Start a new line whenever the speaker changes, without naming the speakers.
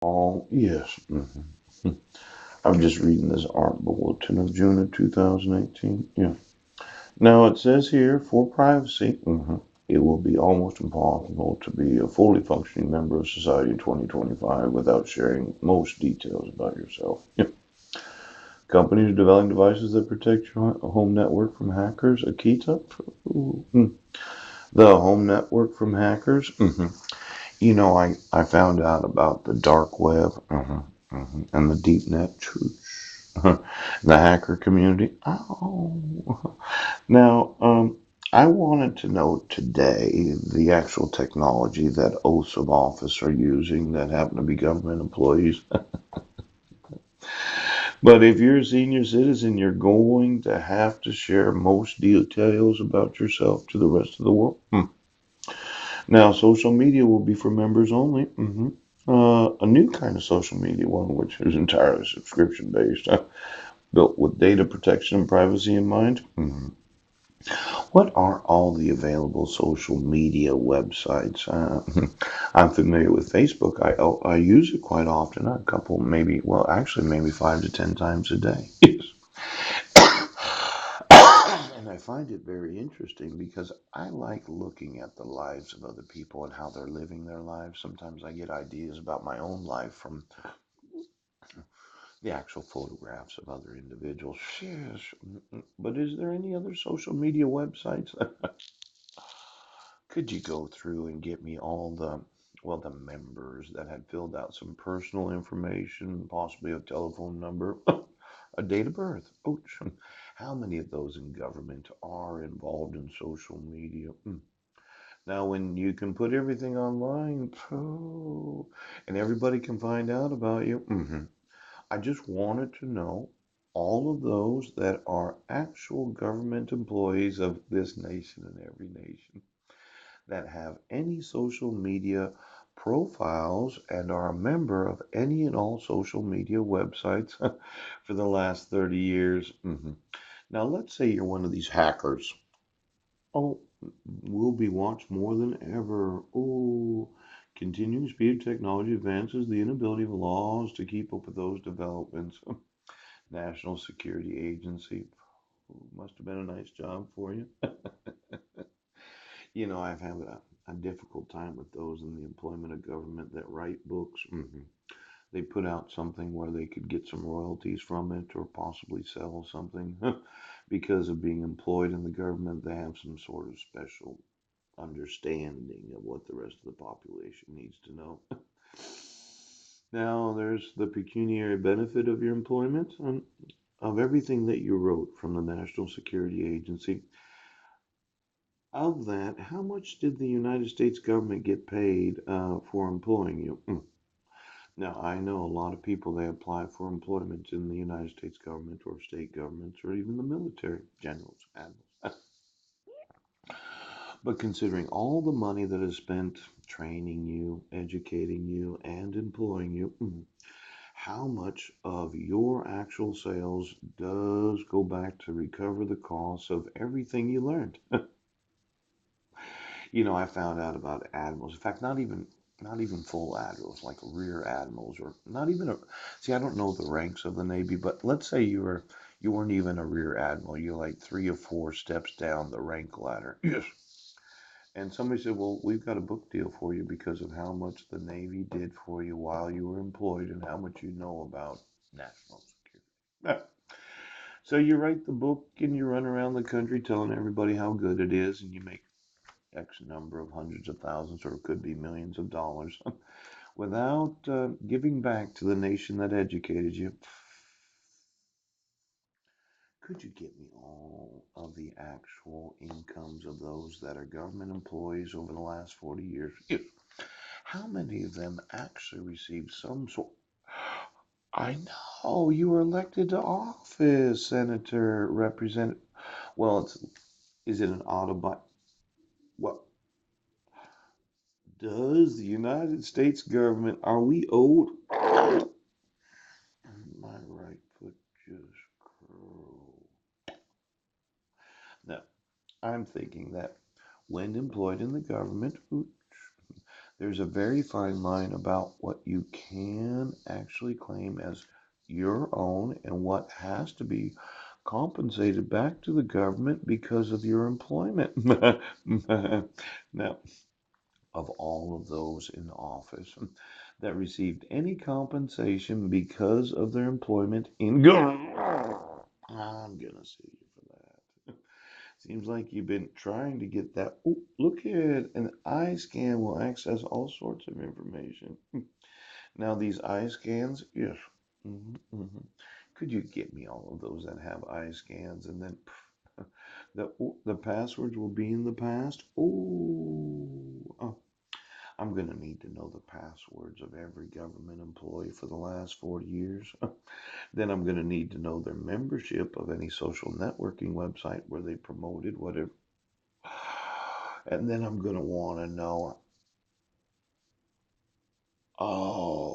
Oh, yes. I'm just reading this art bulletin of June of 2018. Yeah. Now it says here for privacy, it will be almost impossible to be a fully functioning member of society in 2025 without sharing most details about yourself. Yeah. Companies are developing devices that protect your home network from hackers. Akita, the home network from hackers. I found out about the dark web and the deep net, the hacker community. Oh, now I wanted to know today the actual technology that oaths of office are using that happen to be government employees. But if you're a senior citizen, you're going to have to share most details about yourself to the rest of the world. Now, social media will be for members only. A new kind of social media one, which is entirely subscription based, built with data protection and privacy in mind. What are all the available social media websites? I'm familiar with Facebook. I use it quite often, a couple, maybe, well, actually, maybe 5 to 10 times a day. And I find it very interesting because I like looking at the lives of other people and how they're living their lives. Sometimes I get ideas about my own life from the actual photographs of other individuals. Yes, but is there any other social media websites? Could you go through and get me all the members that had filled out some personal information, possibly a telephone number, a date of birth? Ouch. How many of those in government are involved in social media? Now, when you can put everything online, and everybody can find out about you, I just wanted to know all of those that are actual government employees of this nation and every nation that have any social media profiles and are a member of any and all social media websites for the last 30 years. Now, let's say you're one of these hackers. Oh, will be watched more than ever. Oh, continuing speed of technology advances the inability of laws to keep up with those developments. National Security Agency. Must have been a nice job for you. I've had a difficult time with those in the employment of government that write books. They put out something where they could get some royalties from it or possibly sell something. Because of being employed in the government, they have some sort of special understanding of what the rest of the population needs to know. Now, there's the pecuniary benefit of your employment and of everything that you wrote from the National Security Agency. Of that, how much did the United States government get paid for employing you? Now, I know a lot of people they apply for employment in the United States government or state governments or even the military, generals, admirals. But considering all the money that is spent training you, educating you, and employing you, how much of your actual sales does go back to recover the costs of everything you learned? I found out about admirals. In fact, not even full admirals, like rear admirals, or not even a. See, I don't know the ranks of the Navy, but let's say you weren't even a rear admiral. You're like 3 or 4 steps down the rank ladder. Yes. And somebody said, "Well, we've got a book deal for you because of how much the Navy did for you while you were employed and how much you know about national security." So you write the book and you run around the country telling everybody how good it is, and you make X number of hundreds of thousands, or it could be millions of dollars, without giving back to the nation that educated you. Could you get me all of the actual incomes of those that are government employees over the last 40 years? Yes. How many of them actually received some sort? I know you were elected to office, Senator, Representative. Well, is it an Autobot? What does the United States government? Are we owed? My right foot just curled. Now, I'm thinking that when employed in the government, There's a very fine line about what you can actually claim as your own and what has to be compensated back to the government because of your employment. Now, of all of those in office that received any compensation because of their employment in government, I'm gonna sue you for that. Seems like you've been trying to get that. Oh, look at an eye scan will access all sorts of information. Now, these eye scans, yes. Could you get me all of those that have eye scans and then the passwords will be in the past? Oh, I'm going to need to know the passwords of every government employee for the last 40 years. Then I'm going to need to know their membership of any social networking website where they promoted whatever. And then I'm going to want to know, oh,